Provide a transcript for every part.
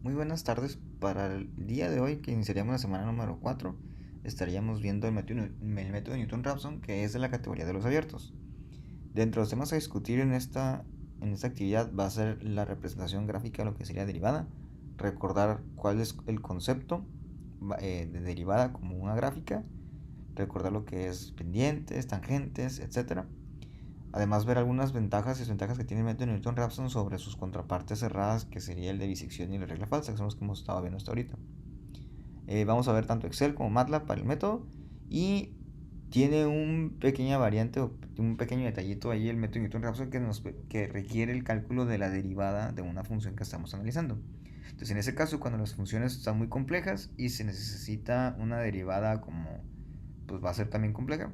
Muy buenas tardes. Para el día de hoy, que iniciaríamos la semana número 4, estaríamos viendo el método Newton-Raphson, que es de la categoría de los abiertos. Dentro de los temas a discutir en esta actividad va a ser la representación gráfica de lo que sería derivada, recordar cuál es el concepto de derivada como una gráfica, recordar lo que es pendientes, tangentes, etcétera. Además, ver algunas ventajas y desventajas que tiene el método Newton-Raphson sobre sus contrapartes cerradas, que sería el de bisección y la regla falsa, que son los que hemos estado viendo hasta ahorita. Vamos a ver tanto Excel como MATLAB para el método, y tiene un pequeña variante o un pequeño detallito ahí el método Newton-Raphson que requiere el cálculo de la derivada de una función que estamos analizando. Entonces, en ese caso, cuando las funciones están muy complejas y se necesita una derivada como pues va a ser también compleja,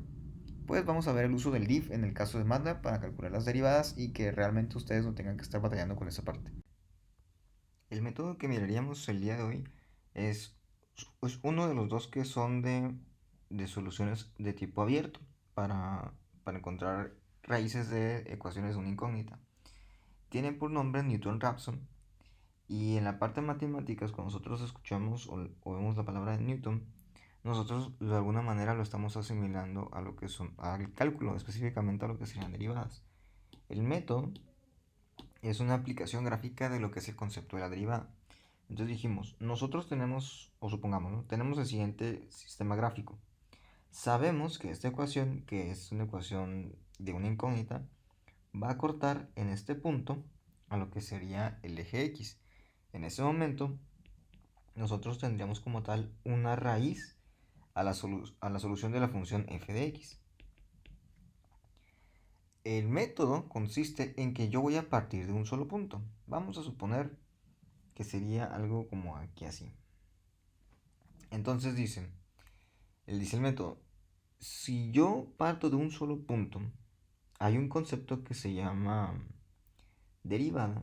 pues vamos a ver el uso del diff en el caso de MATLAB para calcular las derivadas y que realmente ustedes no tengan que estar batallando con esa parte. El método que miraríamos el día de hoy es, es uno de los dos que son de soluciones de tipo abierto para encontrar raíces de ecuaciones de una incógnita. Tiene por nombre Newton-Raphson, y en la parte de matemáticas, cuando nosotros escuchamos o vemos la palabra de Newton, nosotros de alguna manera lo estamos asimilando a lo que son, al cálculo, específicamente a lo que serían derivadas. El método es una aplicación gráfica de lo que es el concepto de la derivada. Entonces dijimos, nosotros tenemos, o supongamos, ¿no? Tenemos el siguiente sistema gráfico. Sabemos que esta ecuación, que es una ecuación de una incógnita, va a cortar en este punto a lo que sería el eje X. En ese momento, nosotros tendríamos como tal una raíz a la solución de la función f de x. El método consiste en que yo voy a partir de un solo punto. Vamos a suponer que sería algo como aquí así. Entonces dice el método, si yo parto de un solo punto, hay un concepto que se llama derivada,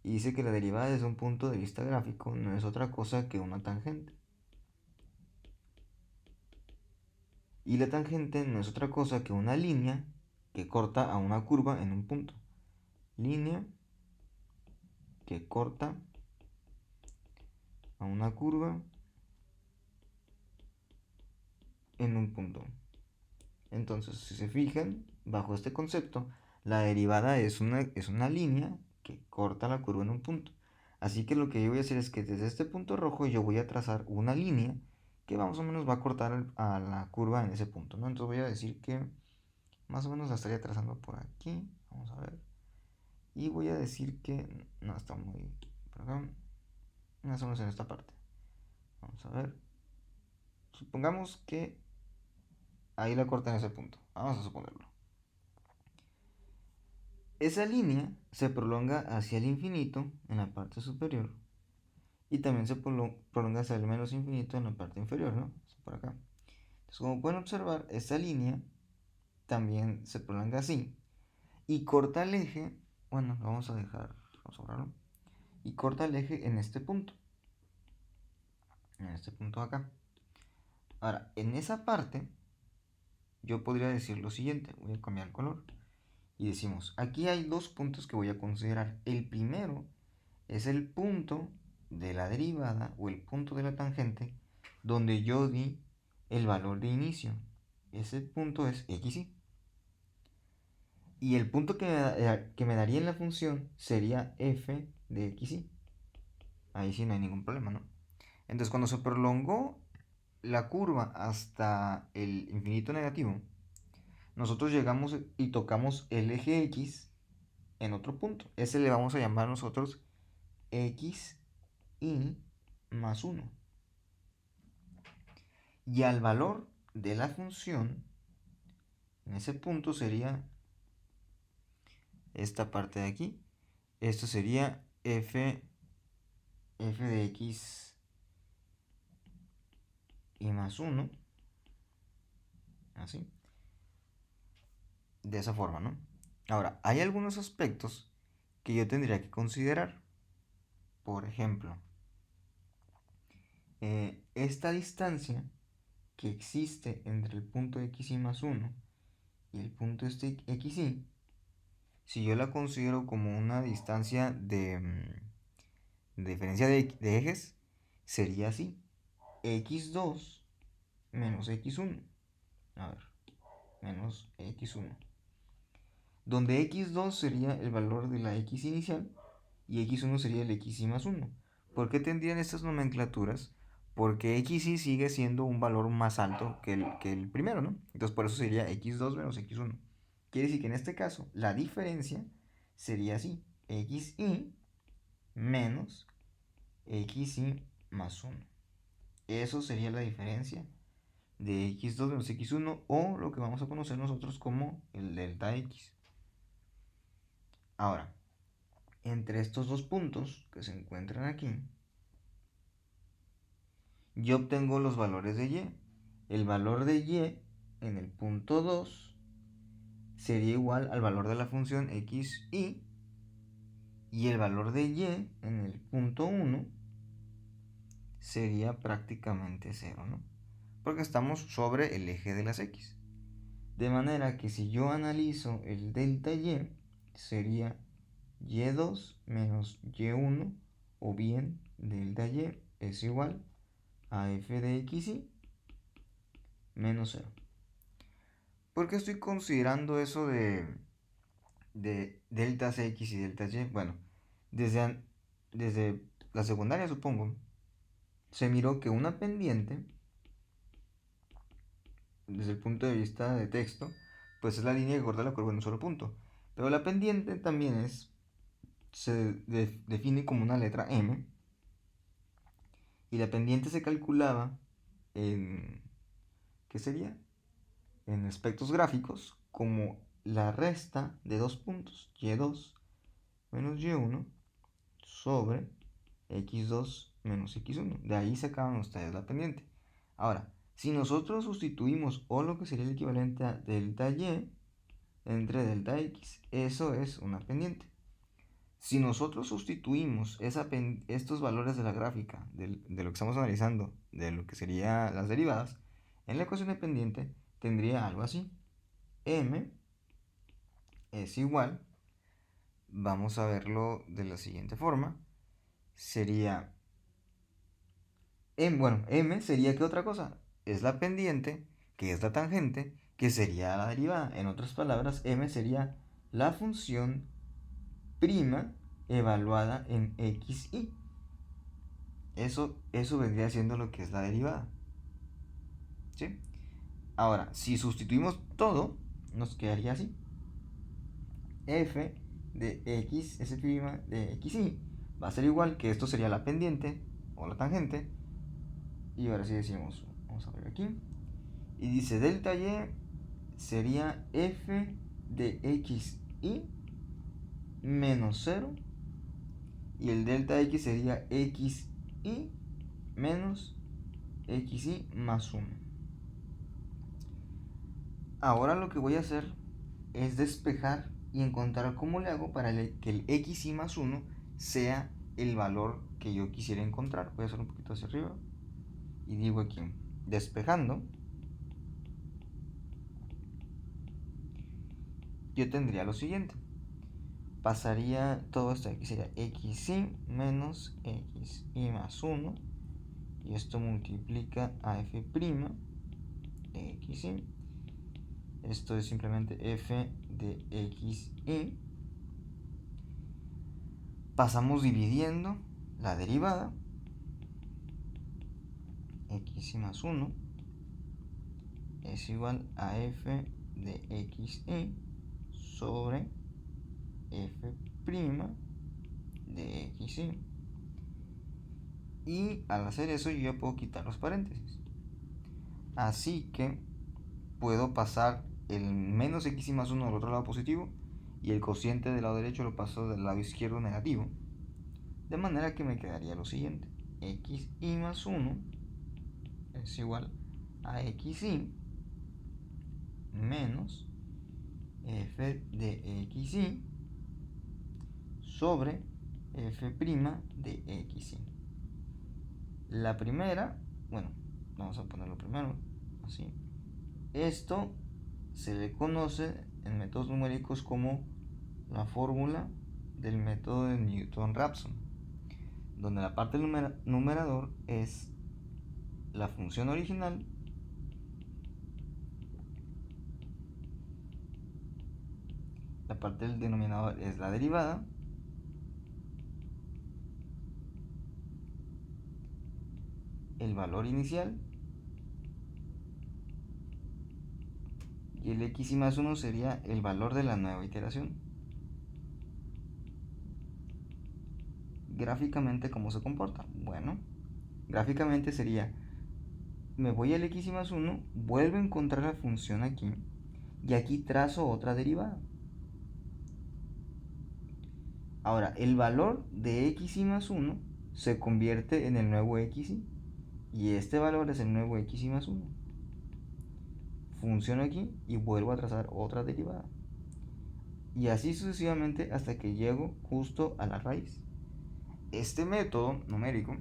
y dice que la derivada desde un punto de vista gráfico no es otra cosa que una tangente. Y la tangente no es otra cosa que una línea que corta a una curva en un punto. Línea que corta a una curva en un punto. Entonces, si se fijan, bajo este concepto, la derivada es una línea que corta la curva en un punto. Así que lo que yo voy a hacer es que desde este punto rojo yo voy a trazar una línea que más o menos va a cortar a la curva en ese punto, ¿no? Entonces voy a decir que más o menos la estaría trazando por aquí. Vamos a ver. Y voy a decir que no está muy por acá. Más o menos en esta parte. Vamos a ver. Supongamos que ahí la corta en ese punto. Vamos a suponerlo. Esa línea se prolonga hacia el infinito en la parte superior y también se prolonga hacia el menos infinito en la parte inferior, ¿no? Por acá. Entonces, como pueden observar, esta línea también se prolonga así y corta el eje, bueno, lo vamos a dejar, vamos a borrarlo, y corta el eje en este punto de acá. Ahora, en esa parte, yo podría decir lo siguiente, voy a cambiar el color, y decimos, aquí hay dos puntos que voy a considerar. El primero es el punto de la derivada o el punto de la tangente donde yo di el valor de inicio. Ese punto es xy. Y el punto que me daría en la función sería f de xy. Ahí sí no hay ningún problema, ¿no? Entonces, cuando se prolongó la curva hasta el infinito negativo, nosotros llegamos y tocamos el eje x en otro punto. Ese le vamos a llamar nosotros x y más 1. Y al valor de la función, en ese punto sería esta parte de aquí. Esto sería f de x y más 1. Así. De esa forma, ¿no? Ahora, hay algunos aspectos que yo tendría que considerar. Por ejemplo, esta distancia que existe entre el punto xy más 1 y el punto este xy, si yo la considero como una distancia de diferencia de ejes, sería así. x2 menos x1. A ver, menos x1. Donde x2 sería el valor de la x inicial y x1 sería el xy más 1. ¿Por qué tendrían estas nomenclaturas? Porque xy sigue siendo un valor más alto que el primero, ¿no? Entonces por eso sería x2 menos x1. Quiere decir que en este caso la diferencia sería así: xy menos xy más 1. Eso sería la diferencia de x2 menos x1, o lo que vamos a conocer nosotros como el delta x. Ahora, entre estos dos puntos que se encuentran aquí, yo obtengo los valores de y. El valor de y en el punto 2 sería igual al valor de la función xy, y el valor de y en el punto 1 sería prácticamente 0, ¿no? Porque estamos sobre el eje de las x. De manera que si yo analizo el delta y, sería y2 menos y1, o bien delta y es igual a f de xy menos 0. ¿Por qué estoy considerando eso de deltas x y deltas y? Bueno, desde la secundaria, supongo, se miró que una pendiente, desde el punto de vista de texto, pues es la línea que corta la curva en un solo punto. Pero la pendiente también se define como una letra M, y la pendiente se calculaba en, ¿qué sería? En aspectos gráficos como la resta de dos puntos, y2 menos y1 sobre x2 menos x1. De ahí sacaban ustedes la pendiente. Ahora, si nosotros sustituimos o lo que sería el equivalente a delta y entre delta x, eso es una pendiente. Si nosotros sustituimos estos valores de la gráfica, de lo que estamos analizando, de lo que serían las derivadas, en la ecuación de pendiente tendría algo así. M es igual, vamos a verlo de la siguiente forma, sería, M sería ¿qué otra cosa? Es la pendiente, que es la tangente, que sería la derivada. En otras palabras, M sería la función prima evaluada en xy. Eso vendría siendo lo que es la derivada. ¿Sí? Ahora, si sustituimos todo, nos quedaría así. F de x, S' de xy, va a ser igual, que esto sería la pendiente o la tangente. Y ahora sí decimos, vamos a ver aquí. Y dice delta y sería f de xy menos 0. Y el delta x sería xy menos xy más 1. Ahora lo que voy a hacer es despejar y encontrar cómo le hago para que el xy más 1 sea el valor que yo quisiera encontrar. Voy a hacer un poquito hacia arriba y digo aquí, despejando, yo tendría lo siguiente. Pasaría todo esto aquí, sería xy menos xy más 1, y esto multiplica a f' de xy. Esto es simplemente f de xy. Pasamos dividiendo la derivada, xy más 1 es igual a f de xy sobre f' de xy. Y al hacer eso yo ya puedo quitar los paréntesis. Así que puedo pasar el menos xy más 1 al otro lado positivo, y el cociente del lado derecho lo paso del lado izquierdo negativo. De manera que me quedaría lo siguiente: xy más 1 es igual a xy menos f de xy sobre f' de xy. La primera, bueno, vamos a ponerlo primero, así. Esto se le conoce en métodos numéricos como la fórmula del método de Newton-Raphson. donde la parte del numerador es la función original la parte del denominador es la derivada el valor inicial y el x y más 1 sería el valor de la nueva iteración. Gráficamente, ¿cómo se comporta? Bueno, gráficamente sería, me voy al x y más 1, vuelvo a encontrar la función aquí, y aquí trazo otra derivada. Ahora, el valor de x y más 1 se convierte en el nuevo x y este valor es el nuevo x y más 1. Funciono aquí y vuelvo a trazar otra derivada. Y así sucesivamente hasta que llego justo a la raíz. Este método numérico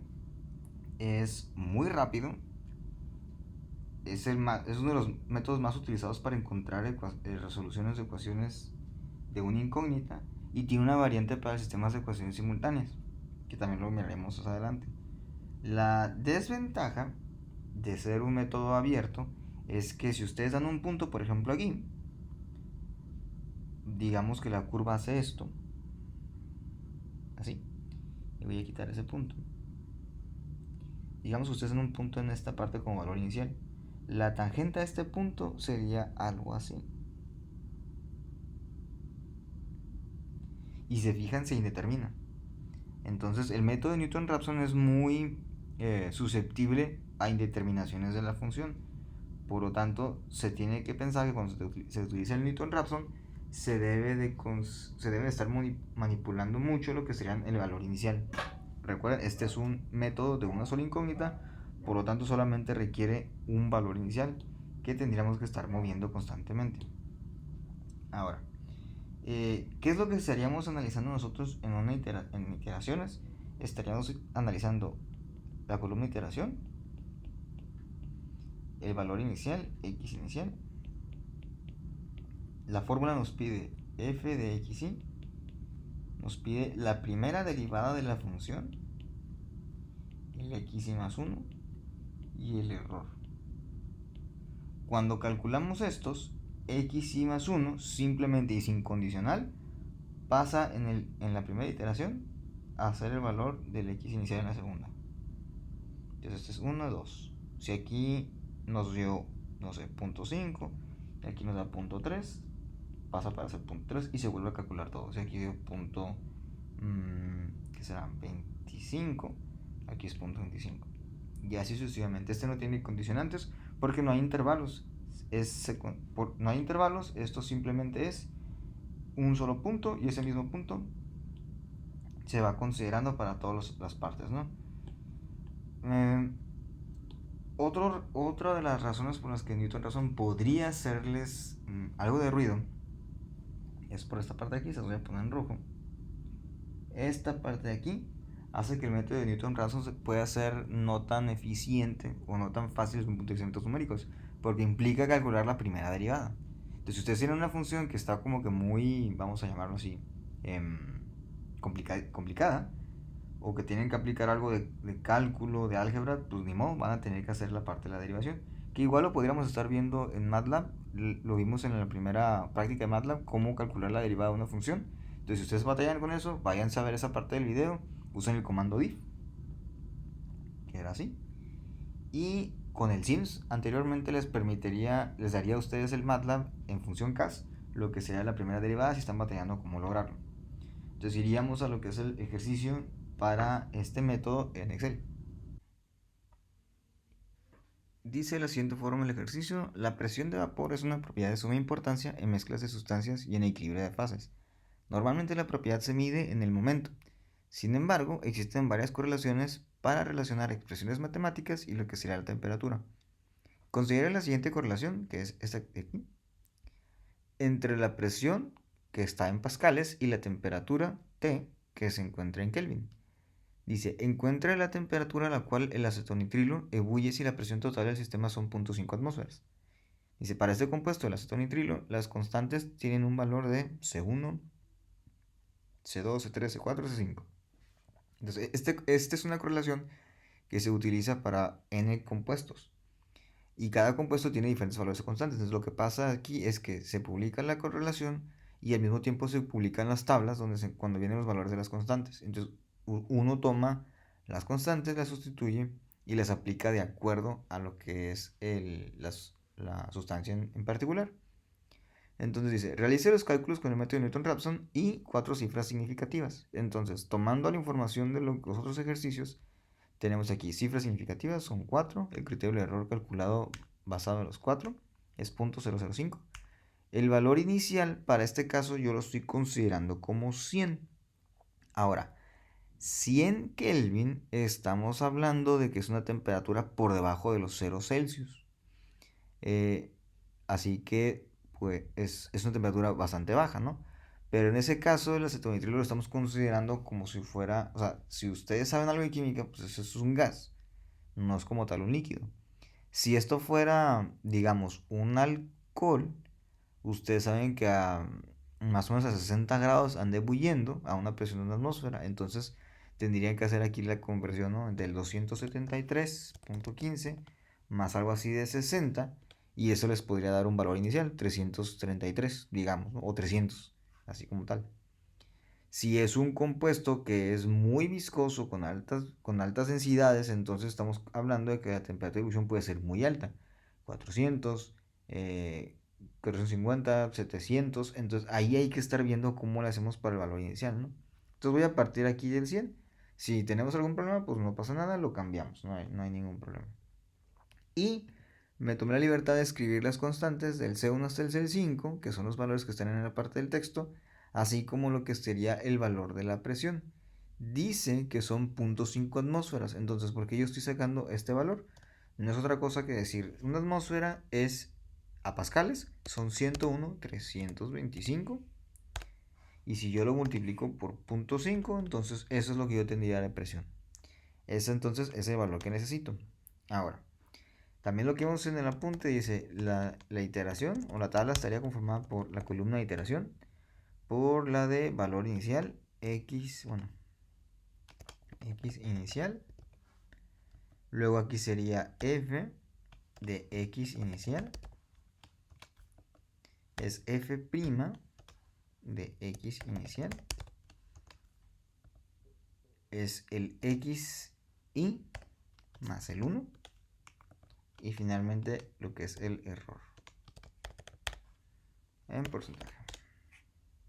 es muy rápido. Es uno de los métodos más utilizados para encontrar resoluciones de ecuaciones de una incógnita y tiene una variante para sistemas de ecuaciones simultáneas, que también lo miraremos más adelante. La desventaja de ser un método abierto es que si ustedes dan un punto, por ejemplo aquí, digamos que la curva hace esto, así, y voy a quitar ese punto. Digamos que ustedes dan un punto en esta parte como valor inicial. La tangente a este punto sería algo así. Y se fijan, se indetermina. Entonces el método de Newton-Raphson es muy susceptible a indeterminaciones de la función. Por lo tanto, se tiene que pensar que cuando se utiliza el Newton-Raphson se debe de estar manipulando mucho lo que sería el valor inicial. Recuerden, este es un método de una sola incógnita, por lo tanto solamente requiere un valor inicial que tendríamos que estar moviendo constantemente. Ahora, ¿qué es lo que estaríamos analizando nosotros en iteraciones? Estaríamos analizando la columna iteración, el valor inicial, x inicial. La fórmula nos pide f de x y, nos pide la primera derivada de la función, el x y más 1 y el error. Cuando calculamos estos, x y más 1 simplemente y sin condicional pasa en la primera iteración a ser el valor del x inicial en la segunda. Entonces este es 1, 2. Si aquí nos dio, no sé, 0.5, y aquí nos da 0.3, pasa para ser 0.3 y se vuelve a calcular todo. Si aquí dio ¿qué será? 25, aquí es 0.25. Y así sucesivamente. Este no tiene condicionantes porque no hay intervalos. No hay intervalos, esto simplemente es un solo punto y ese mismo punto se va considerando para todas las partes, ¿no? Otra de las razones por las que Newton-Raphson podría hacerles algo de ruido es por esta parte de aquí, se los voy a poner en rojo. Esta parte de aquí hace que el método de Newton-Raphson pueda ser no tan eficiente o no tan fácil desde un punto de vista de métodos numéricos, porque implica calcular la primera derivada. Entonces, si ustedes tienen una función que está como que muy, vamos a llamarlo así, complicada, o que tienen que aplicar algo de cálculo, de álgebra, pues ni modo, van a tener que hacer la parte de la derivación. Que igual lo podríamos estar viendo en MATLAB, lo vimos en la primera práctica de MATLAB, cómo calcular la derivada de una función. Entonces, si ustedes batallan con eso, váyanse a ver esa parte del video, usen el comando diff, que era así. Y con el sims, anteriormente les daría a ustedes el MATLAB en función cas, lo que sería la primera derivada si están batallando cómo lograrlo. Entonces iríamos a lo que es el ejercicio para este método en Excel. Dice la siguiente forma el ejercicio: la presión de vapor es una propiedad de suma importancia en mezclas de sustancias y en equilibrio de fases. Normalmente la propiedad se mide en el momento. Sin embargo, existen varias correlaciones para relacionar expresiones matemáticas y lo que sería la temperatura. Considere la siguiente correlación, que es esta de aquí, entre la presión, que está en pascales, y la temperatura T, que se encuentra en Kelvin. Dice, encuentra la temperatura a la cual el acetonitrilo ebulle si la presión total del sistema son 0.5 atmósferas. Dice, para este compuesto, el acetonitrilo, las constantes tienen un valor de C1, C2, C3, C4, C5. Entonces, este es una correlación que se utiliza para n compuestos. Y cada compuesto tiene diferentes valores constantes. Entonces, lo que pasa aquí es que se publica la correlación y al mismo tiempo se publican las tablas cuando vienen los valores de las constantes. Entonces, uno toma las constantes, las sustituye y las aplica de acuerdo a lo que es la sustancia en particular. Entonces dice, realice los cálculos con el método de Newton-Raphson y 4 cifras significativas. Entonces, tomando la información de los otros ejercicios, tenemos aquí cifras significativas, son 4. El criterio de error calculado basado en los 4 es 0.005. El valor inicial para este caso yo lo estoy considerando como 100. Ahora, 100 Kelvin estamos hablando de que es una temperatura por debajo de los 0 Celsius. Así que pues es una temperatura bastante baja, ¿no? Pero en ese caso el acetonitrilo lo estamos considerando como si fuera, o sea, si ustedes saben algo de química, pues eso es un gas, no es como tal un líquido. Si esto fuera, digamos, un alcohol, ustedes saben que a más o menos a 60 grados ande bullendo a una presión de una atmósfera, entonces tendrían que hacer aquí la conversión, ¿no? Del 273.15 más algo así de 60 y eso les podría dar un valor inicial, 333, digamos, ¿no? O 300, así como tal. Si es un compuesto que es muy viscoso, con altas densidades, entonces estamos hablando de que la temperatura de ebullición puede ser muy alta. 400, 450, 700. Entonces ahí hay que estar viendo cómo le hacemos para el valor inicial, ¿no? Entonces voy a partir aquí del 100. Si tenemos algún problema, pues no pasa nada, lo cambiamos. No hay ningún problema. Y me tomé la libertad de escribir las constantes del C1 hasta el C5, que son los valores que están en la parte del texto, así como lo que sería el valor de la presión. Dice que son 0.5 atmósferas, entonces ¿por qué yo estoy sacando este valor? No es otra cosa que decir, una atmósfera es a pascales, son 101.325, y si yo lo multiplico por 0.5, entonces eso es lo que yo tendría de presión. Entonces es el valor que necesito. Ahora, también lo que vemos en el apunte dice la iteración o la tabla estaría conformada por la columna de iteración, por la de valor inicial, x, bueno, x inicial. Luego aquí sería f de x inicial. Es f' de x inicial. Es el xi más el 1. Y finalmente lo que es el error en porcentaje.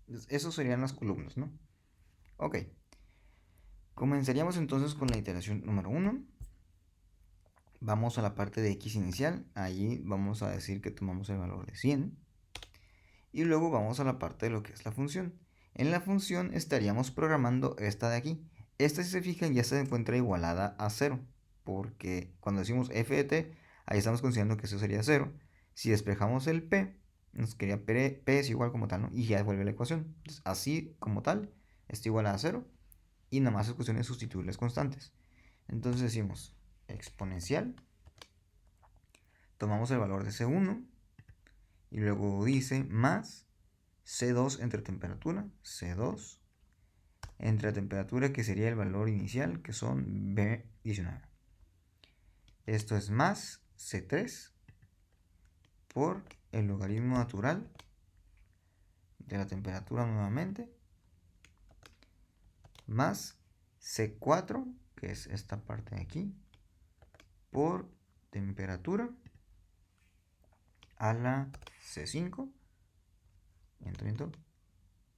Entonces, esos serían las columnas, ¿no? Ok. Comenzaríamos entonces con la iteración número 1. Vamos a la parte de x inicial. Allí vamos a decir que tomamos el valor de 100. Y luego vamos a la parte de lo que es la función. En la función estaríamos programando esta de aquí. Esta, si se fijan, ya se encuentra igualada a 0. Porque cuando decimos f de t, ahí estamos considerando que eso sería 0. Si despejamos el p, nos quedaría p es igual como tal, ¿no? Y ya vuelve la ecuación. Entonces, así como tal, está igual a 0. Y nada más es cuestión de sustituirles constantes. Entonces decimos exponencial. Tomamos el valor de C1. Y luego dice más C2 entre temperatura. C2 entre la temperatura, que sería el valor inicial, que son B19. Esto es más C3 por el logaritmo natural de la temperatura nuevamente, más C4, que es esta parte de aquí, por temperatura a la C5,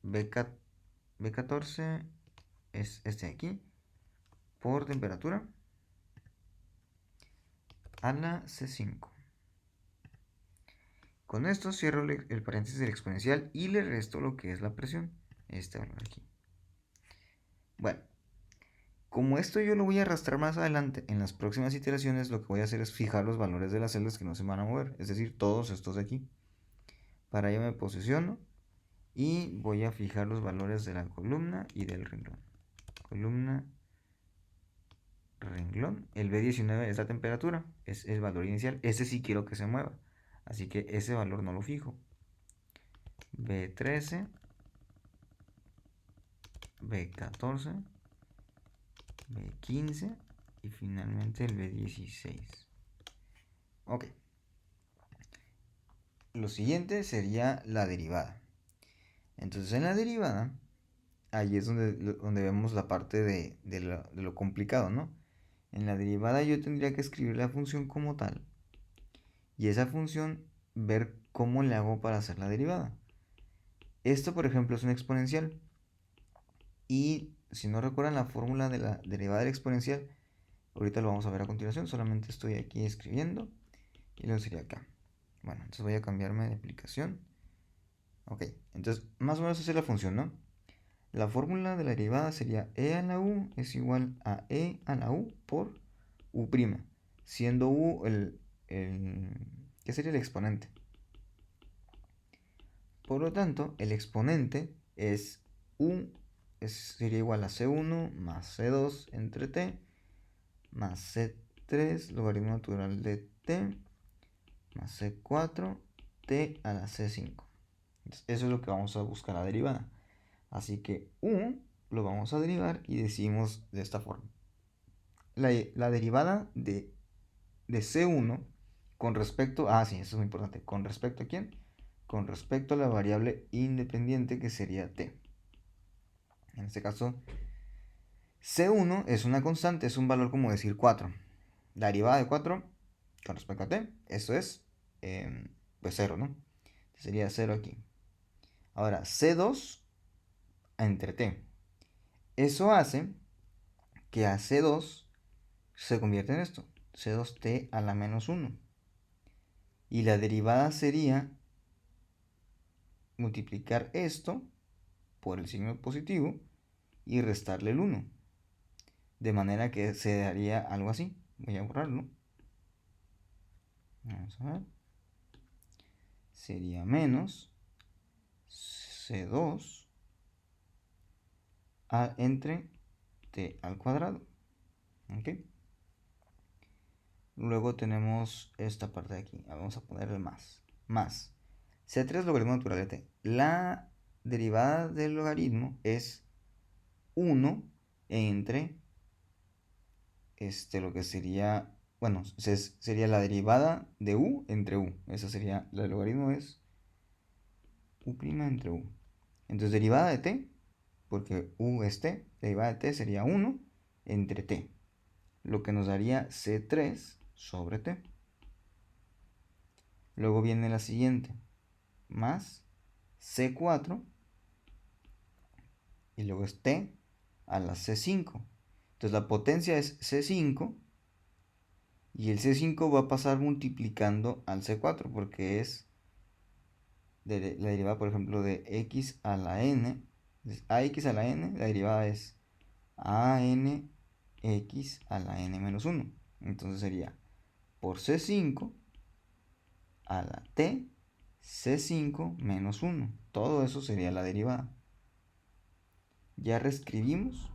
B14 es este de aquí, por temperatura a la C5. Con esto cierro el paréntesis del exponencial y le resto lo que es la presión, este valor aquí. Bueno, como esto yo lo voy a arrastrar más adelante, en las próximas iteraciones lo que voy a hacer es fijar los valores de las celdas que no se van a mover, es decir, todos estos de aquí. Para ello me posiciono y voy a fijar los valores de la columna y del renglón. Columna, renglón. El B19 es la temperatura, es el valor inicial. Ese sí quiero que se mueva, así que ese valor no lo fijo. B13, B14 B15 y finalmente el B16. Ok. Lo siguiente sería la derivada. Entonces en la derivada, ahí es donde vemos la parte de lo complicado, ¿no? En la derivada yo tendría que escribir la función como tal y esa función ver cómo le hago para hacer la derivada. Esto, por ejemplo, es una exponencial. Y si no recuerdan la fórmula de la derivada del exponencial, ahorita lo vamos a ver a continuación. Solamente estoy aquí escribiendo y luego sería acá. Bueno, entonces voy a cambiarme de aplicación. Ok, entonces más o menos esa es la función, ¿no? La fórmula de la derivada sería e a la u es igual a e a la u por u', siendo u ¿qué sería el exponente? Por lo tanto, el exponente es u, sería igual a c1 más c2 entre t, más c3 logaritmo natural de t, más c4 t a la c5. Entonces, eso es lo que vamos a buscar la derivada. Así que u lo vamos a derivar y decimos de esta forma. La derivada de c1 con respecto a... sí, eso es muy importante. ¿Con respecto a quién? Con respecto a la variable independiente que sería t. En este caso, c1 es una constante, es un valor como decir 4. La derivada de 4 con respecto a t, eso es pues 0, ¿no? Sería 0 aquí. Ahora, c2 entre t. Eso hace que a c2 se convierte en esto, c2t a la menos 1. Y la derivada sería multiplicar esto por el signo positivo y restarle el 1. De manera que se daría algo así. Voy a borrarlo. Vamos a ver. Sería menos c2 entre t al cuadrado. ¿Ok? Luego tenemos esta parte de aquí. Vamos a ponerle más. Más. C3 logaritmo natural de t. La derivada del logaritmo es 1 entre lo que sería, bueno, sería la derivada de u entre u. Esa sería, el logaritmo es u' entre u. Entonces derivada de t, porque u es t, derivada de t sería 1 entre t. Lo que nos daría c3 sobre t. Luego viene la siguiente, más c4 y luego es t a la c5. Entonces la potencia es c5 y el c5 va a pasar multiplicando al c4 porque es la derivada, por ejemplo, de x a la n. Entonces, ax a la n, la derivada es an x a la n menos 1. Entonces sería por c5 a la t c5 menos 1. Todo eso sería la derivada. Ya reescribimos.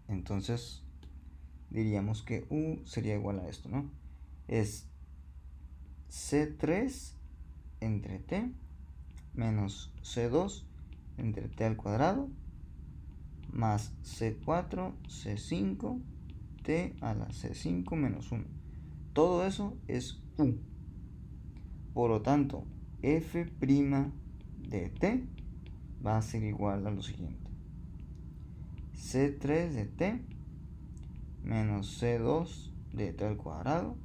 Entonces diríamos que u sería igual a esto, ¿no? Es c3 entre t menos c2 entre t al cuadrado más c4 c5 t a la c5 menos 1. Todo eso es u. Por lo tanto, f' de t va a ser igual a lo siguiente. C3 de t menos C2 de t al cuadrado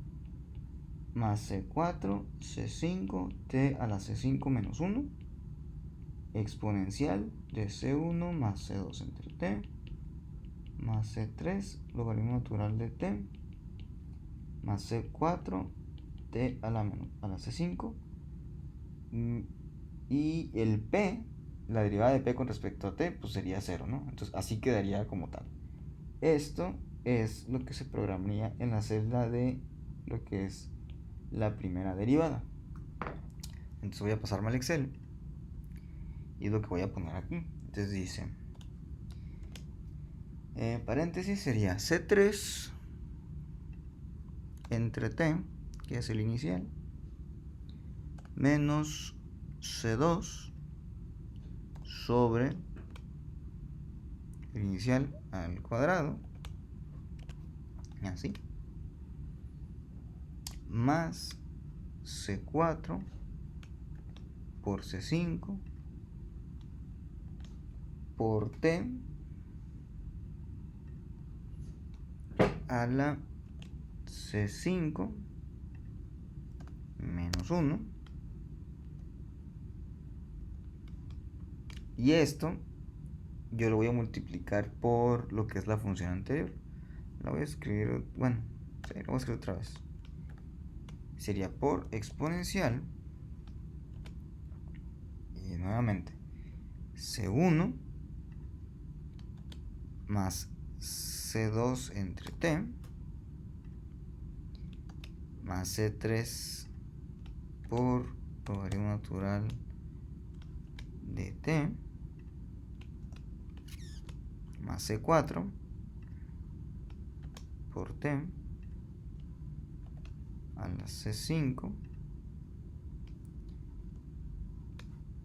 más C4 C5 t a la C5 menos 1 exponencial de C1 más C2 entre t más C3 logaritmo natural de t más C4 t a la C5 y el p, la derivada de p con respecto a t, pues sería 0, ¿no? Entonces así quedaría como tal. Esto es lo que se programaría en la celda de lo que es la primera derivada. Entonces voy a pasarme al Excel y es lo que voy a poner aquí. Entonces dice, paréntesis sería C3 entre t, que es el inicial, menos C2 sobre el inicial al cuadrado, así, más C4 por C5 por T a la C5 menos 1. Y esto yo lo voy a multiplicar por lo que es la función anterior. La voy a escribir, bueno, sí, la voy a escribir otra vez. Sería por exponencial. Y nuevamente, C1 más C2 entre T más C3 por logaritmo natural de T más C4 por T a la C5.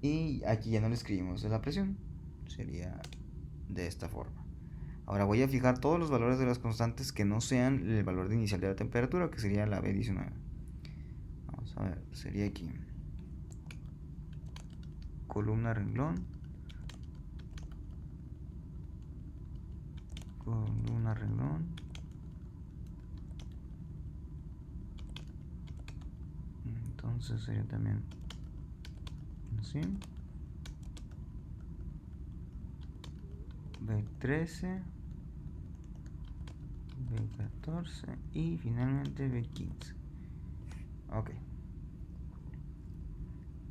Y aquí ya no le escribimos la presión, sería de esta forma. Ahora voy a fijar todos los valores de las constantes que no sean el valor de inicial de la temperatura, que sería la B19. Vamos a ver, sería aquí columna renglón, columna renglón, entonces sería también así, B13, B14 y finalmente B15. Ok.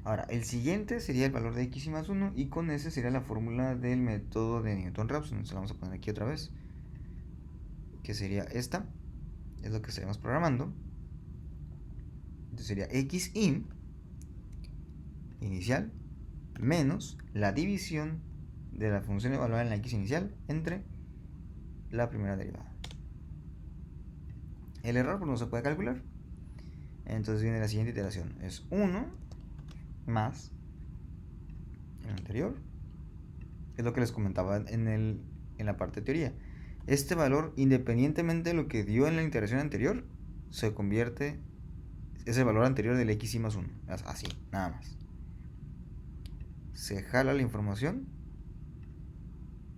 Ahora, el siguiente sería el valor de x y más 1, y con ese sería la fórmula del método de Newton-Raphson. Entonces la vamos a poner aquí otra vez, que sería esta, es lo que estaremos programando. Entonces sería xi inicial menos la división de la función evaluada en la x inicial entre la primera derivada. El error pues no se puede calcular, entonces viene la siguiente iteración, es 1 más el anterior, es lo que les comentaba en la parte de teoría. Este valor, independientemente de lo que dio en la iteración anterior, se convierte, es el valor anterior del x y más 1, así, nada más. Se jala la información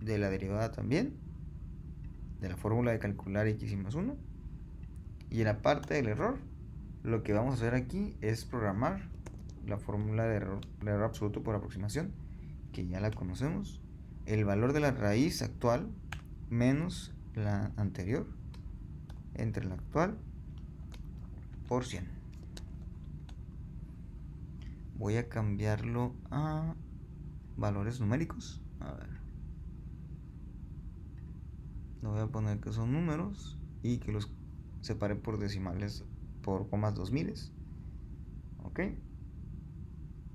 de la derivada también, de la fórmula de calcular x y más 1, y en la parte del error, lo que vamos a hacer aquí es programar la fórmula de error absoluto por aproximación, que ya la conocemos, el valor de la raíz actual menos la anterior entre la actual por 100. Voy a cambiarlo a valores numéricos. A ver, le voy a poner que son números y que los separe por decimales por comas 2000. Ok,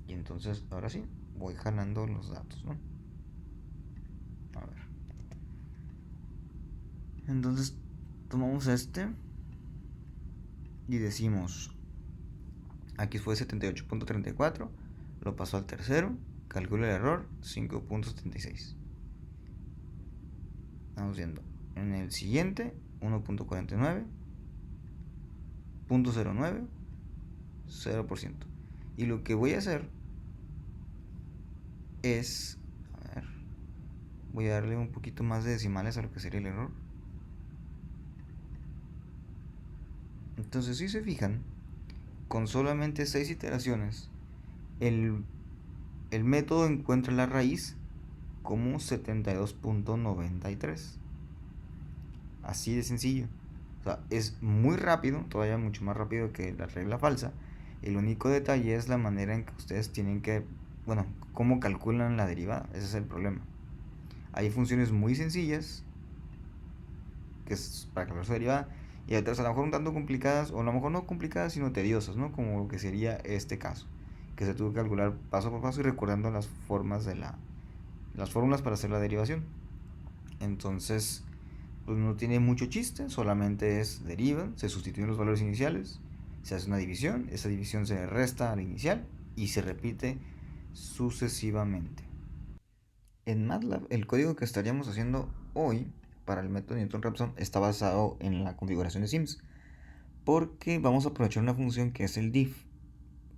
y entonces ahora sí voy jalando los datos, ¿no? A ver, entonces tomamos este y decimos, aquí fue 78.34, lo pasó al tercero, calcula el error 5.76. Vamos viendo, en el siguiente 1.49, 0.09, 0%. Y lo que voy a hacer es, a ver, voy a darle un poquito más de decimales a lo que sería el error. Entonces, si se fijan, con solamente 6 iteraciones, el método encuentra la raíz como 72.93. Así de sencillo. O sea, es muy rápido, todavía mucho más rápido que la regla falsa. El único detalle es la manera en que ustedes tienen que, bueno, cómo calculan la derivada. Ese es el problema. Hay funciones muy sencillas, que es para calcular su derivada, y otras a lo mejor un tanto complicadas, o a lo mejor no complicadas, sino tediosas, ¿no? Como lo que sería este caso, que se tuvo que calcular paso por paso y recordando las formas de las fórmulas para hacer la derivación. Entonces, pues no tiene mucho chiste, solamente es derivan, se sustituyen los valores iniciales, se hace una división, esa división se resta al inicial y se repite sucesivamente. En MATLAB el código que estaríamos haciendo hoy para el método Newton-Raphson está basado en la configuración de Sims, porque vamos a aprovechar una función que es el diff.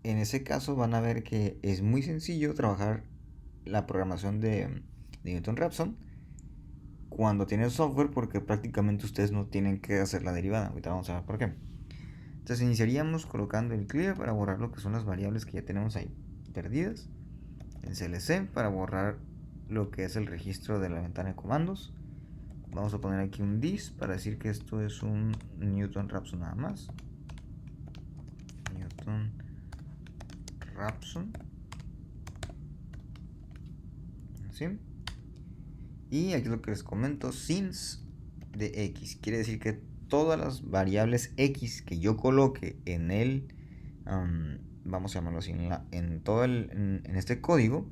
En ese caso van a ver que es muy sencillo trabajar la programación de Newton-Raphson cuando tienen software, porque prácticamente ustedes no tienen que hacer la derivada. Ahorita vamos a ver por qué. Entonces iniciaríamos colocando el clear para borrar lo que son las variables que ya tenemos ahí perdidas. El CLC para borrar lo que es el registro de la ventana de comandos. Vamos a poner aquí un dis para decir que esto es un Newton-Raphson nada más. Newton-Raphson. ¿Sí? Y aquí lo que les comento, sims de x. Quiere decir que todas las variables x que yo coloque en el, vamos a llamarlo así, en este código,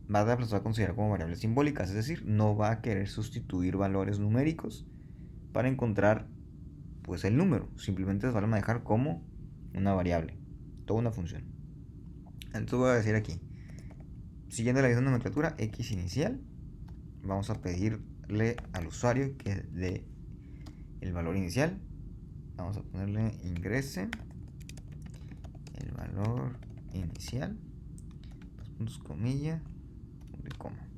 MATLAB las va a considerar como variables simbólicas. Es decir, no va a querer sustituir valores numéricos para encontrar pues el número. Simplemente las va a manejar como una variable, toda una función. Entonces voy a decir aquí, siguiendo la misma nomenclatura, x inicial. Vamos a pedirle al usuario que dé el valor inicial. Vamos a ponerle ingrese el valor inicial, dos puntos, comilla, punto y coma.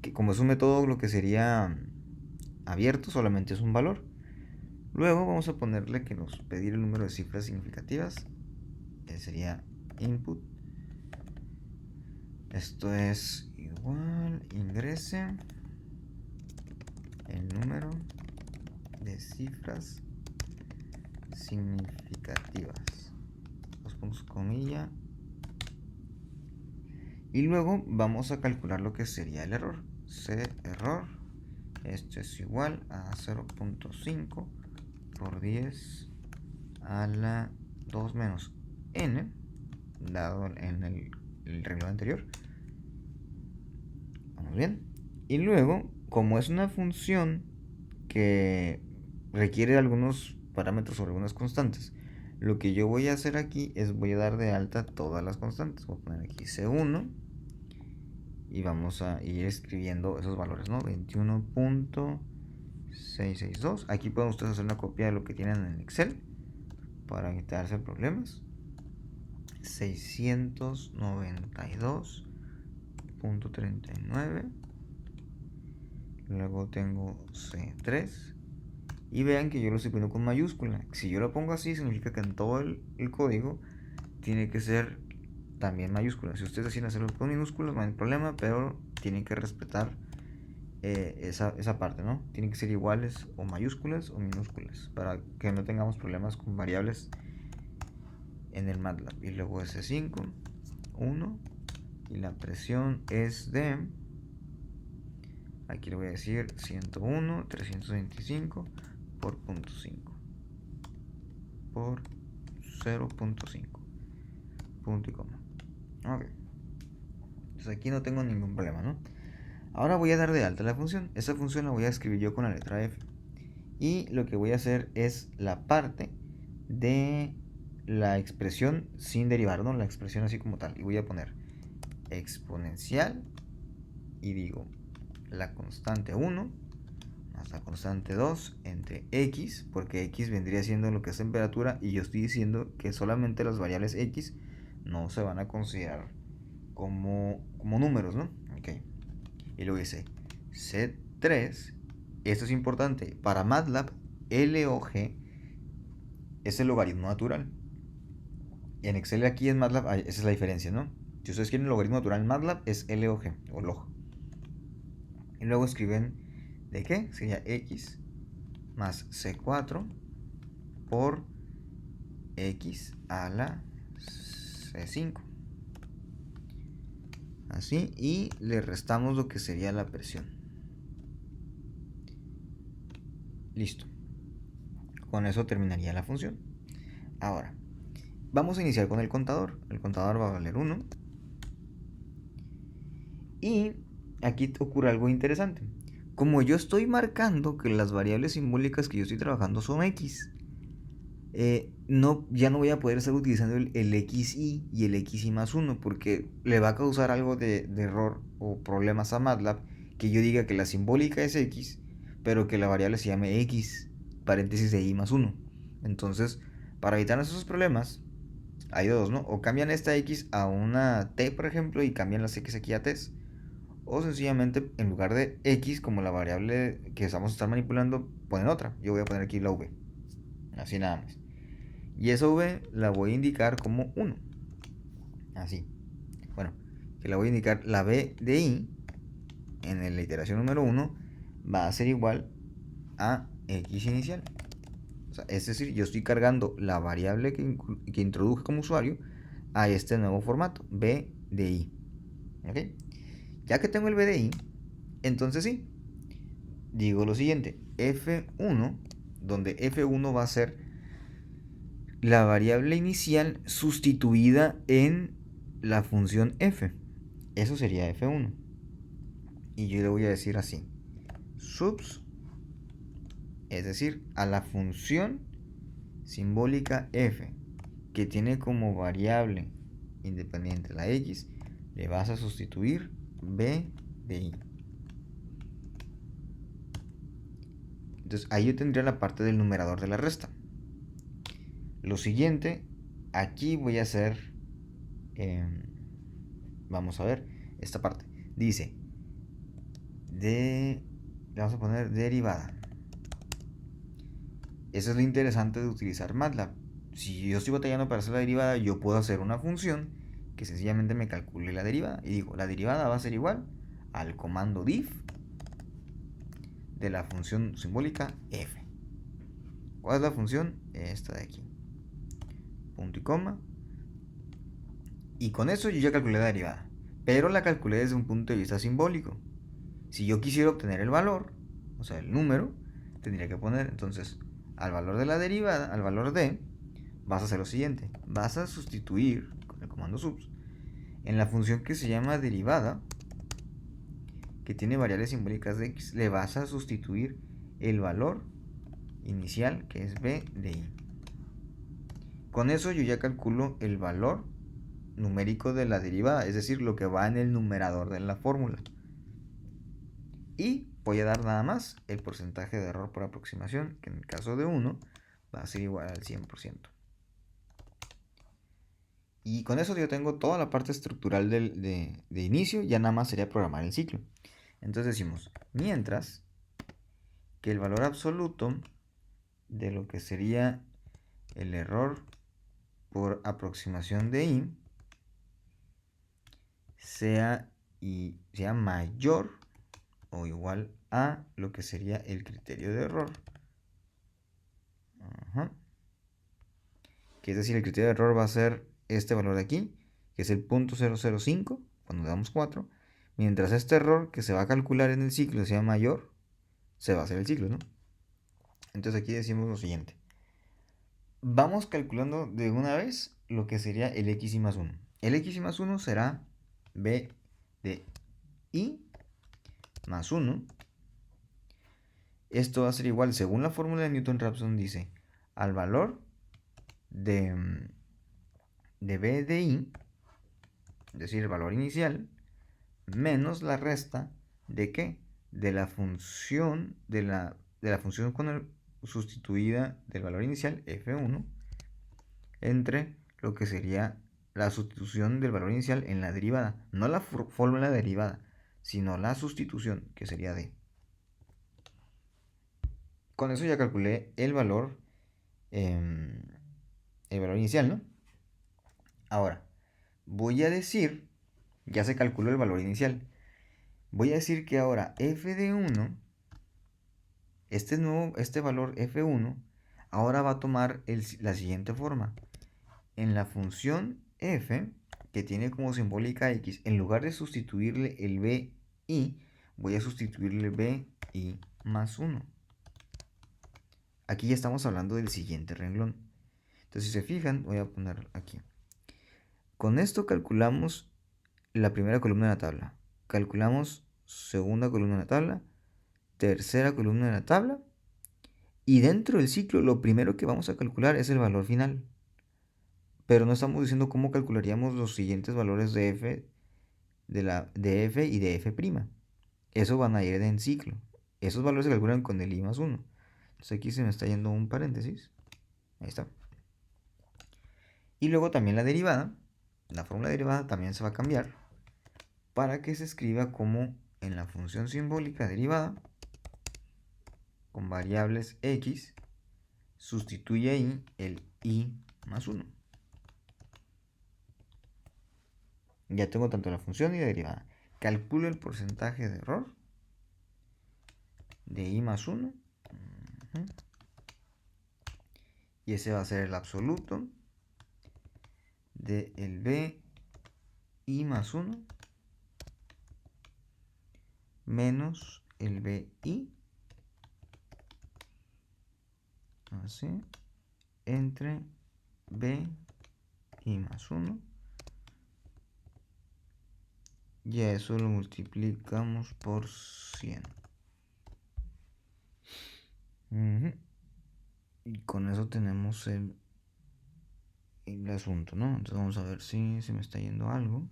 Que como es un método, lo que sería abierto, solamente es un valor. Luego vamos a ponerle que nos pedir el número de cifras significativas, que sería input. Esto es igual, ingrese el número de cifras significativas, dos puntos, comilla. Y luego vamos a calcular lo que sería el error. Error, esto es igual a 0.5 por 10 a la 2 menos n, dado en el renglón anterior. Vamos bien. Y luego, como es una función que requiere algunos parámetros o algunas constantes, lo que yo voy a hacer aquí es voy a dar de alta todas las constantes. Voy a poner aquí C1 y vamos a ir escribiendo esos valores, ¿no? 21.662. Aquí pueden ustedes hacer una copia de lo que tienen en Excel para evitarse problemas. 692.39. Luego tengo C3. Y vean que yo lo estoy poniendo con mayúscula. Si yo lo pongo así, significa que en todo el código tiene que ser también mayúscula. Si ustedes deciden hacerlo con minúsculas, no hay problema, pero tienen que respetar esa parte, ¿no? Tienen que ser iguales o mayúsculas o minúsculas para que no tengamos problemas con variables en el MATLAB. Y luego S5, 1, y la presión es de, aquí le voy a decir 101, 325 por 0.5 por 0.5, punto y coma. Ok, entonces aquí no tengo ningún problema, ¿no? Ahora voy a dar de alta la función. Esa función la voy a escribir yo con la letra F, y lo que voy a hacer es la parte de la expresión sin derivar, ¿no? La expresión así como tal, y voy a poner exponencial y digo la constante 1 más la constante 2 entre x, porque x vendría siendo lo que es temperatura, y yo estoy diciendo que solamente las variables x no se van a considerar como números, ¿no? Ok. Y luego dice C3. Esto es importante. Para MATLAB, log es el logaritmo natural. En Excel, aquí en MATLAB, esa es la diferencia, ¿no? Si ustedes quieren el logaritmo natural en MATLAB, es log o log. Y luego escriben de qué? Sería x más c4 por x a la c5. Así, y le restamos lo que sería la presión. Listo. Con eso terminaría la función. Ahora, vamos a iniciar con el contador. El contador va a valer 1. Y aquí ocurre algo interesante. Como yo estoy marcando que las variables simbólicas que yo estoy trabajando son x, ya no voy a poder estar utilizando el xy y el xy más 1, porque le va a causar algo de error o problemas a MATLAB que yo diga que la simbólica es x, pero que la variable se llame x, paréntesis de i más 1. Entonces, para evitar esos problemas, hay dos, ¿no? O cambian esta x a una t, por ejemplo, y cambian las x aquí a t. O sencillamente, en lugar de x, como la variable que vamos a estar manipulando, ponen otra. Yo voy a poner aquí la v. Así nada más. Y esa v la voy a indicar como 1. Así. Bueno, que la voy a indicar la b de i en la iteración número 1 va a ser igual a x inicial. O sea, es decir, yo estoy cargando la variable que introduje como usuario a este nuevo formato, b de i. ¿Ok? Ya que tengo el b de i, entonces sí, digo lo siguiente, f1, donde f1 va a ser la variable inicial sustituida en la función f. Eso sería f1. Y yo le voy a decir así, subs, es decir, a la función simbólica f, que tiene como variable independiente la x, le vas a sustituir b de i. Entonces ahí yo tendría la parte del numerador de la resta. Lo siguiente, aquí voy a hacer, vamos a ver esta parte. Dice, le vamos a poner derivada. Eso es lo interesante de utilizar MATLAB. Si yo estoy batallando para hacer la derivada, yo puedo hacer una función que sencillamente me calcule la derivada. Y digo, la derivada va a ser igual al comando diff de la función simbólica f. ¿Cuál es la función? Esta de aquí. Punto y coma. Y con eso yo ya calculé la derivada. Pero la calculé desde un punto de vista simbólico. Si yo quisiera obtener el valor, o sea, el número, tendría que poner entonces al valor de la derivada, al valor de, vas a hacer lo siguiente. Vas a sustituir con el comando subs en la función que se llama derivada, que tiene variables simbólicas de x, le vas a sustituir el valor inicial, que es b de i. Con eso yo ya calculo el valor numérico de la derivada, es decir, lo que va en el numerador de la fórmula. Y voy a dar nada más el porcentaje de error por aproximación, que en el caso de 1 va a ser igual al 100%. Y con eso yo tengo toda la parte estructural de inicio, ya nada más sería programar el ciclo. Entonces decimos, mientras que el valor absoluto de lo que sería el error por aproximación de i sea mayor o igual a lo que sería el criterio de error. Que es decir, el criterio de error va a ser este valor de aquí, que es el 0.005, cuando le damos 4, mientras este error que se va a calcular en el ciclo sea mayor, se va a hacer el ciclo, ¿no? Entonces aquí decimos lo siguiente. Vamos calculando de una vez lo que sería el x y más 1. El x y más 1 será b de i más 1. Esto va a ser igual, según la fórmula de Newton-Raphson, dice, al valor de b de i, es decir, el valor inicial, menos la resta de ¿qué? De la función, de la función sustituida del valor inicial, f1, entre lo que sería la sustitución del valor inicial en la derivada. No la fórmula derivada, sino la sustitución, que sería d. Con eso ya calculé el valor inicial, ¿no? Ahora, voy a decir, ya se calculó el valor inicial, voy a decir que ahora f de 1, este valor f1, ahora va a tomar la siguiente forma. En la función f, que tiene como simbólica x, en lugar de sustituirle el bi, voy a sustituirle bi más 1. Aquí ya estamos hablando del siguiente renglón. Entonces, si se fijan, voy a poner aquí. Con esto calculamos la primera columna de la tabla. Calculamos segunda columna de la tabla, tercera columna de la tabla. Y dentro del ciclo, lo primero que vamos a calcular es el valor final. Pero no estamos diciendo cómo calcularíamos los siguientes valores de f, de f y de f'. Eso van a ir en ciclo. Esos valores se calculan con el i más 1. Entonces aquí se me está yendo un paréntesis. Ahí está. Y luego también la derivada. La fórmula derivada también se va a cambiar para que se escriba como en la función simbólica derivada con variables x, sustituye ahí el i más 1. Ya tengo tanto la función y la derivada. Calculo el porcentaje de error de i más 1. Y ese va a ser el absoluto de el b i más 1 menos el bi, así, entre b i más 1, y a eso lo multiplicamos por 100. Y con eso tenemos el asunto, ¿no? Entonces vamos a ver si se me está yendo algo.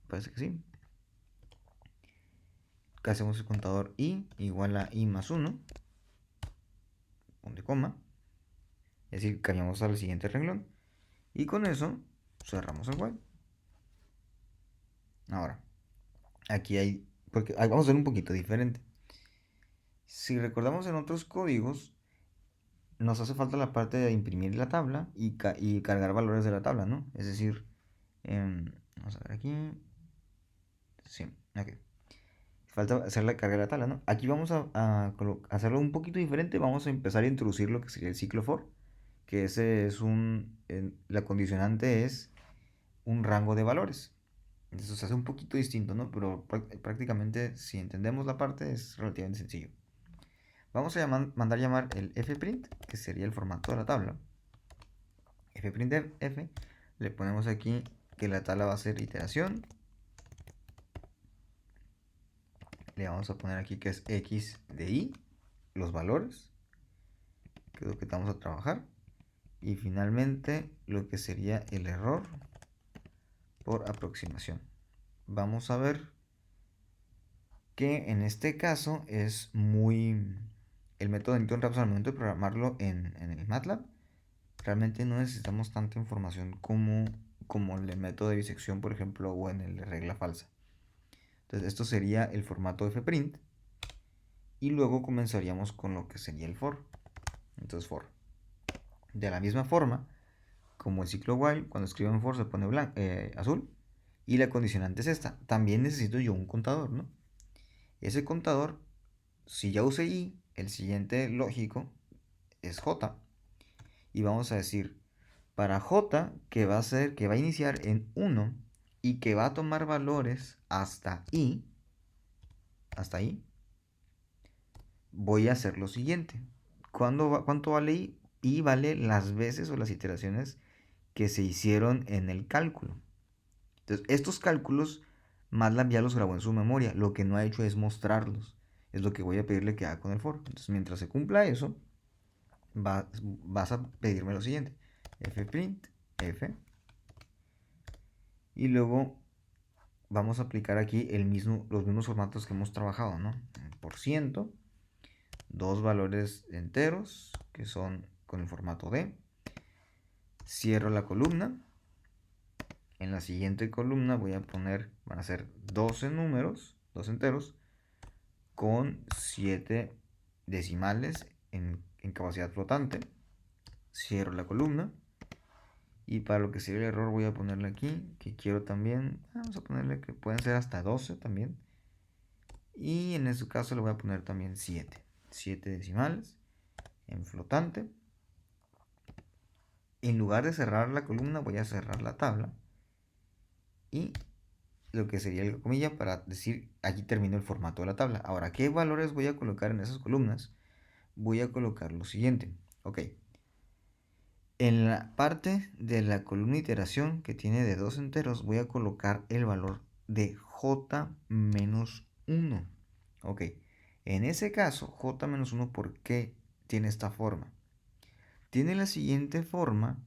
Parece que sí. Acá hacemos el contador i igual a i más 1, ponte coma, es decir, cambiamos al siguiente renglón, y con eso cerramos el while. Ahora, aquí hay, porque vamos a hacer un poquito diferente. Si recordamos en otros códigos, nos hace falta la parte de imprimir la tabla y cargar valores de la tabla, ¿no? Es decir, vamos a ver aquí. Sí, ok. Falta hacer la carga de la tabla, ¿no? Aquí vamos a hacerlo un poquito diferente. Vamos a empezar a introducir lo que sería el ciclo for, que ese es la condicionante es un rango de valores. Entonces se hace un poquito distinto, ¿no? Pero prácticamente, si entendemos la parte, es relativamente sencillo. Vamos a mandar llamar el fprint, que sería el formato de la tabla. Fprintf, le ponemos aquí que la tabla va a ser iteración. Le vamos a poner aquí que es x de i, los valores, que es lo que vamos a trabajar. Y finalmente lo que sería el error por aproximación. Vamos a ver que en este caso es muy... El método de Newton-Raphson al momento de programarlo en el MATLAB, realmente no necesitamos tanta información como el método de bisección, por ejemplo, o en el de regla falsa. Entonces esto sería el formato fprint. Y luego comenzaríamos con lo que sería el for. Entonces for. De la misma forma, como el ciclo while, cuando escribo en for se pone azul. Y la condicionante es esta. También necesito yo un contador, ¿no? Ese contador, si ya usé i, el siguiente lógico es j. Y vamos a decir, para j, que va a iniciar en 1 y que va a tomar valores hasta i, voy a hacer lo siguiente. ¿Cuánto vale i? I vale las veces o las iteraciones que se hicieron en el cálculo. Entonces, estos cálculos MATLAB ya los grabó en su memoria. Lo que no ha hecho es mostrarlos. Es lo que voy a pedirle que haga con el for. Entonces, mientras se cumpla eso, vas a pedirme lo siguiente. Fprint, f. Y luego vamos a aplicar aquí los mismos formatos que hemos trabajado, ¿no? Por ciento, dos valores enteros, que son con el formato D. Cierro la columna. En la siguiente columna voy a poner, van a ser 12 números, 2 enteros, con 7 decimales en capacidad flotante. Cierro la columna. Y para lo que sería el error voy a ponerle aquí, que quiero también, vamos a ponerle que pueden ser hasta 12 también. Y en este caso le voy a poner también 7 decimales en flotante. En lugar de cerrar la columna voy a cerrar la tabla. Y lo que sería la comilla para decir aquí termino el formato de la tabla. Ahora, ¿qué valores voy a colocar en esas columnas? Voy a colocar lo siguiente. Ok. En la parte de la columna iteración que tiene de 2 enteros voy a colocar el valor de j menos 1. Ok. En ese caso, j menos 1, ¿por qué tiene esta forma? Tiene la siguiente forma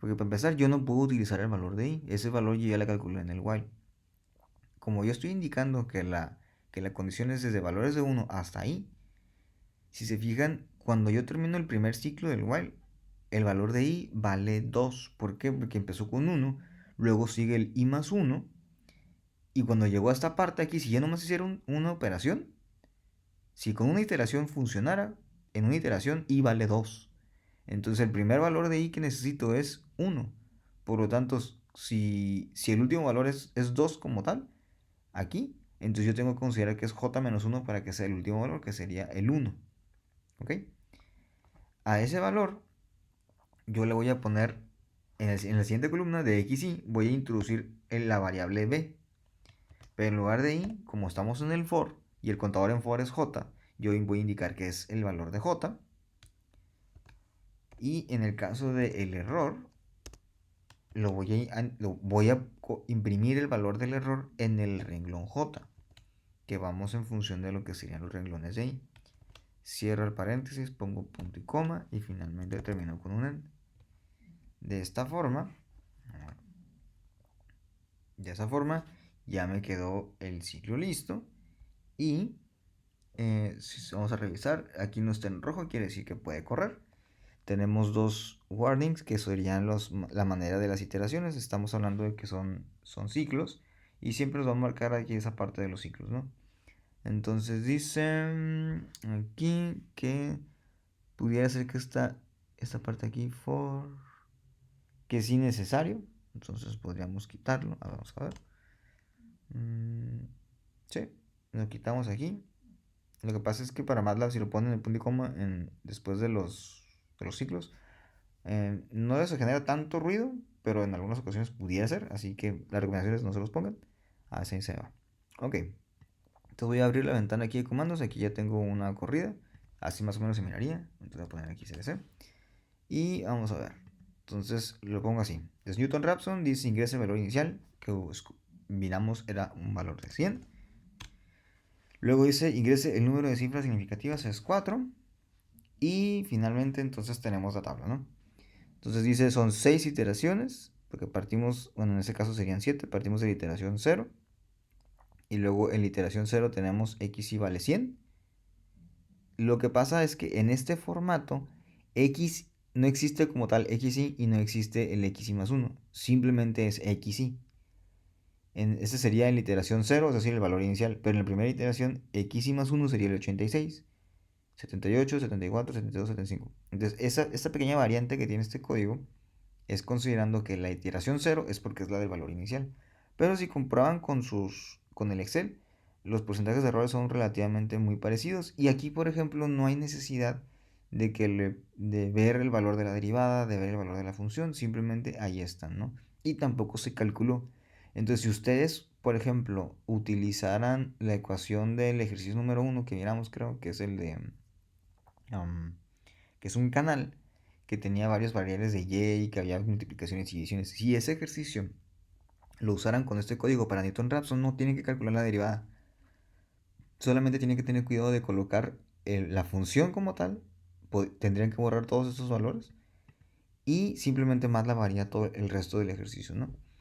Porque para empezar, yo no puedo utilizar el valor de i. Ese valor yo ya lo calculé en el while. Como yo estoy indicando que la condición es desde valores de 1 hasta i, si se fijan, cuando yo termino el primer ciclo del while, el valor de i vale 2. ¿Por qué? Porque empezó con 1, luego sigue el i más 1, y cuando llegó a esta parte aquí, si ya nomás hiciera una operación, si con una iteración funcionara, en una iteración i vale 2. Entonces el primer valor de i que necesito es 1. Por lo tanto, si el último valor es 2 como tal, aquí, entonces yo tengo que considerar que es j menos 1 para que sea el último valor, que sería el 1. ¿Ok? A ese valor, yo le voy a poner, en la siguiente columna de x, y, voy a introducir la variable b. Pero en lugar de i, como estamos en el for, y el contador en for es j, yo voy a indicar que es el valor de j. Y en el caso del error, voy a imprimir el valor del error en el renglón j, que vamos en función de lo que serían los renglones de i. Cierro el paréntesis, pongo punto y coma y finalmente termino con un end. De esta forma ya me quedó el ciclo listo. Y si vamos a revisar, aquí no está en rojo, quiere decir que puede correr. Tenemos dos warnings que serían la manera de las iteraciones. Estamos hablando de que son ciclos, y siempre nos va a marcar aquí esa parte de los ciclos, ¿no? Entonces dice aquí que pudiera ser que esta parte aquí for, que es innecesario, entonces podríamos quitarlo. Vamos a ver. Sí, lo quitamos aquí. Lo que pasa es que para MATLAB, si lo ponen en punto y coma después de los ciclos, no se genera tanto ruido, pero en algunas ocasiones pudiera ser, así que las recomendaciones no se los pongan. Así se va. Ok, entonces voy a abrir la ventana aquí de comandos. Aquí ya tengo una corrida, así más o menos se miraría. Entonces voy a poner aquí CLC y vamos a ver. Entonces lo pongo así: es Newton Raphson, dice ingresa el valor inicial, que miramos era un valor de 100. Luego dice ingrese el número de cifras significativas, es 4. Y finalmente entonces tenemos la tabla, ¿no? Entonces dice son 6 iteraciones, porque partimos, bueno, en este caso serían 7, partimos de la iteración 0. Y luego en la iteración 0 tenemos x y vale 100. Lo que pasa es que en este formato x no existe como tal xy y no existe el xy más 1. Simplemente es xy. Este sería en la iteración 0, es decir, el valor inicial. Pero en la primera iteración xy más 1 sería el 86, 78, 74, 72, 75. Entonces esta pequeña variante que tiene este código es considerando que la iteración 0 es porque es la del valor inicial. Pero si comprueban con el Excel, los porcentajes de errores son relativamente muy parecidos. Y aquí, por ejemplo, no hay necesidad de ver el valor de la derivada, de ver el valor de la función. Simplemente ahí están, ¿no? Y tampoco se calculó. Entonces, si ustedes, por ejemplo, utilizaran la ecuación del ejercicio número 1 que miramos, creo que es el de... que es un canal que tenía varias variables de y, que había multiplicaciones y divisiones. Si ese ejercicio lo usaran con este código para Newton Raphson, no tienen que calcular la derivada. Solamente tienen que tener cuidado de colocar la función como tal. Tendrían que borrar todos esos valores y simplemente más la varía todo el resto del ejercicio, ¿no?